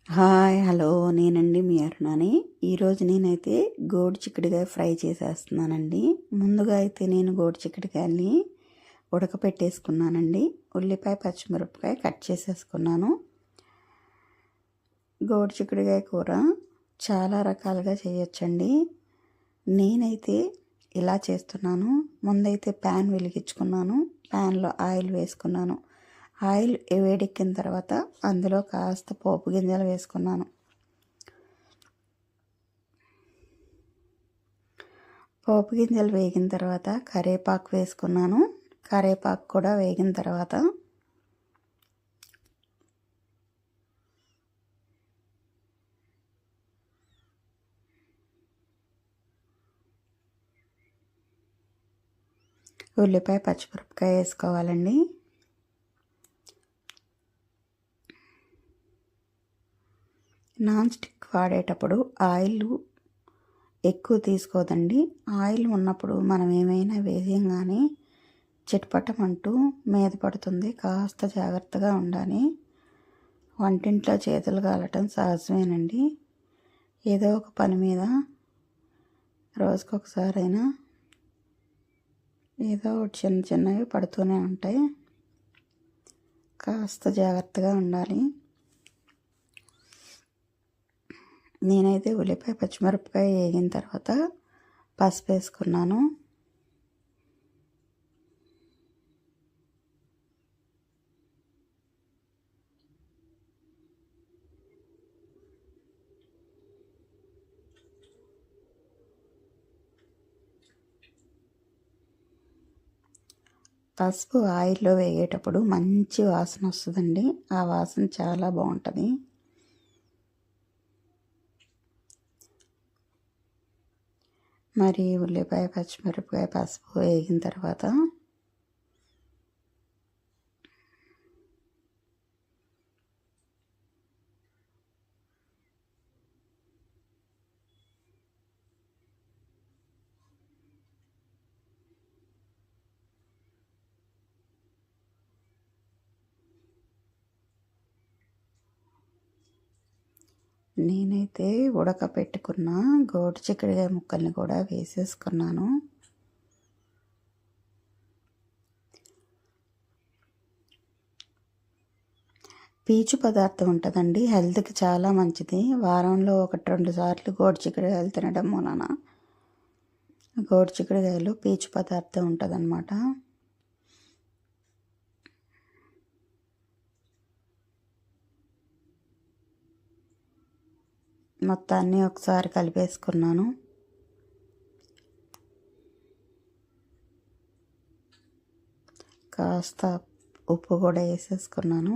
Hi hello నేనండి మీ అరుణని. ఈరోజు నేనైతే గోడు చిక్కుడుకాయ ఫ్రై చేసేస్తున్నానండి. ముందుగా అయితే నేను గోడు చిక్కుడుకాయని ఉడకపెట్టేసుకున్నానండి. ఉల్లిపాయ పచ్చిమిరపకాయ కట్ చేసేసుకున్నాను. గోడు చిక్కుడుకాయ కూర చాలా రకాలుగా చేయొచ్చండి. నేనైతే ఇలా చేస్తున్నాను. ముందైతే ప్యాన్ వెలిగించుకున్నాను. ప్యాన్లో ఆయిల్ వేసుకున్నాను. ఆయిల్ వేడెక్కిన తర్వాత అందులో కాస్త పోపు గింజలు వేసుకున్నాను. పోపు గింజలు వేగిన తర్వాత కరివేపాకు వేసుకున్నాను. కరివేపాకు కూడా వేగిన తర్వాత ఉల్లిపాయ పచ్చిమిరపకాయ వేసుకోవాలండి. నాన్ స్టిక్ వాడేటప్పుడు ఆయిల్ ఎక్కువ తీసుకోదండి. ఆయిల్ ఉన్నప్పుడు మనం ఏమైనా వేయంగానే చిటపటమంటూ మీద పడుతుంది. కాస్త జాగ్రత్తగా ఉండాలి. వంటింట్లో చేతులు కాలటం సహజమేనండి. ఏదో ఒక పని మీద రోజుకొకసారైనా ఏదో ఒకటి చిన్న చిన్నవి పడుతూనే ఉంటాయి. కాస్త జాగ్రత్తగా ఉండాలి. నేనైతే ఉల్లిపాయ పచ్చిమిరపకాయ వేగిన తర్వాత పసుపు వేసుకున్నాను. పసుపు ఆయిల్లో వేగేటప్పుడు మంచి వాసన వస్తుందండి. ఆ వాసన చాలా బాగుంటుంది. మరి ఉల్లిపాయ పచ్చిమిరపకాయ పసుపు వేగిన తర్వాత నేనైతే ఉడకపెట్టుకున్న గోడు చిక్కుడుకాయ ముక్కల్ని కూడా వేసేసుకున్నాను. పీచు పదార్థం ఉంటుందండి, హెల్త్కి చాలా మంచిది. వారంలో 1-2 సార్లు గోడు చిక్కుడుకాయలు తినడం వలన గోడు చిక్కుడుకాయలు పీచు పదార్థం ఉంటుందన్నమాట. మొత్తాన్ని ఒకసారి కలిపేసుకున్నాను. కాస్త ఉప్పు కూడా వేసేసుకున్నాను.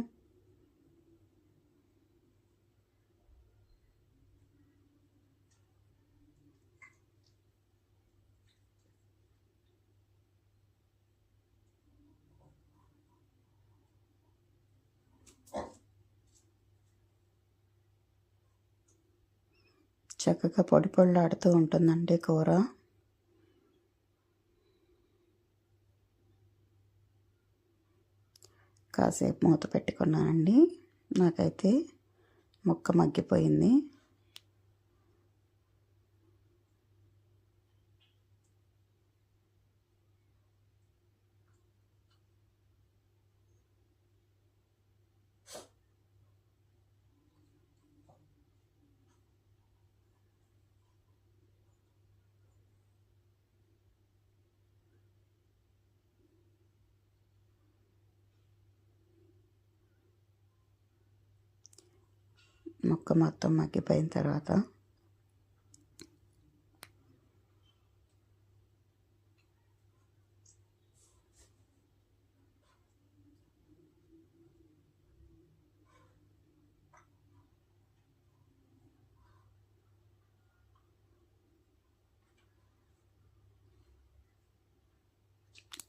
చక్కగా పొడి పొడిలాడుతూ ఉంటుందండి కూర. కాసేపు మూత పెట్టుకున్నానండి. నాకైతే ముక్క మగ్గిపోయింది. ముక్క మొత్తం మగ్గిపోయిన తర్వాత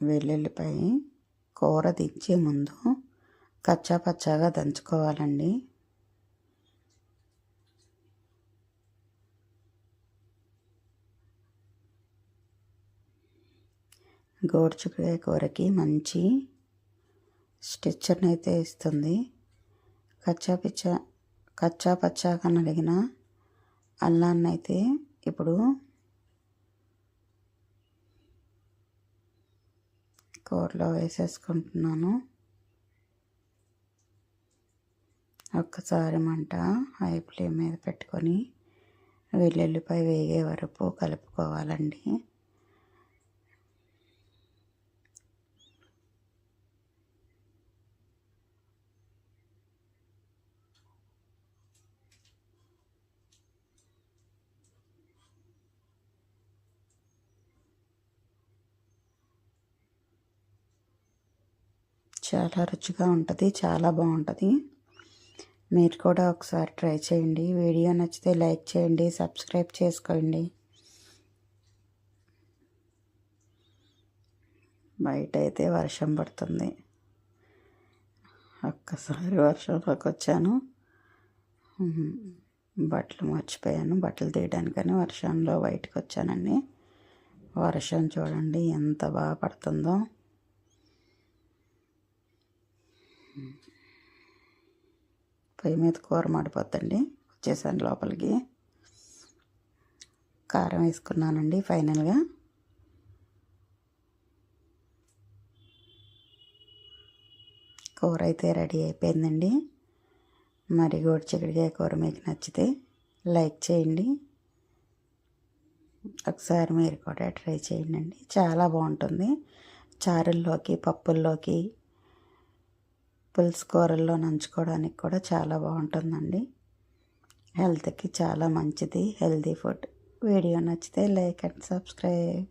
వెల్లుల్లిపాయ కూర దించే ముందు కచ్చా పచ్చాగా దంచుకోవాలండి. గోడు చిక్కుడుకాయ కూరకి మంచి స్ట్రెచ్చర్ని అయితే ఇస్తుంది. కచ్చా కచ్చా పచ్చాగా నలిగిన అల్లాన్ని అయితే ఇప్పుడు కూరలో వేసేసుకుంటున్నాను. ఒక్కసారి మంట హై ఫ్లేమ్ మీద పెట్టుకొని వెల్లుల్లిపాయ వేగే వరకు కలుపుకోవాలండి. చాలా రుచిగా ఉంటుంది, చాలా బాగుంటుంది. మీరు కూడా ఒకసారి ట్రై చేయండి. వీడియో నచ్చితే లైక్ చేయండి, సబ్స్క్రైబ్ చేసుకోండి. బయట అయితే వర్షం పడుతుంది. ఒక్కసారి వర్షంలోకి వచ్చాను, బట్టలు మర్చిపోయాను. బట్టలు తీయడానికని వర్షంలో బయటకు వచ్చానండి. వర్షం చూడండి ఎంత బాగా పడుతుందో. పొయ్యి మీద కూర మాడిపోద్దండి. వచ్చేసాను లోపలికి. కారం వేసుకున్నానండి ఫైనల్గా. కూర అయితే రెడీ అయిపోయిందండి. మరి గోరుచిక్కుడుకాయ కూర మీకు నచ్చితే లైక్ చేయండి. ఒకసారి మీరు కూడా ట్రై చేయండి. చాలా బాగుంటుంది. చారుల్లోకి, పప్పుల్లోకి, పులుసు కూరల్లో నంచుకోవడానికి కూడా చాలా బాగుంటుందండి. హెల్త్కి చాలా మంచిది, హెల్తీ ఫుడ్. వీడియో నచ్చితే లైక్ అండ్ సబ్స్క్రైబ్.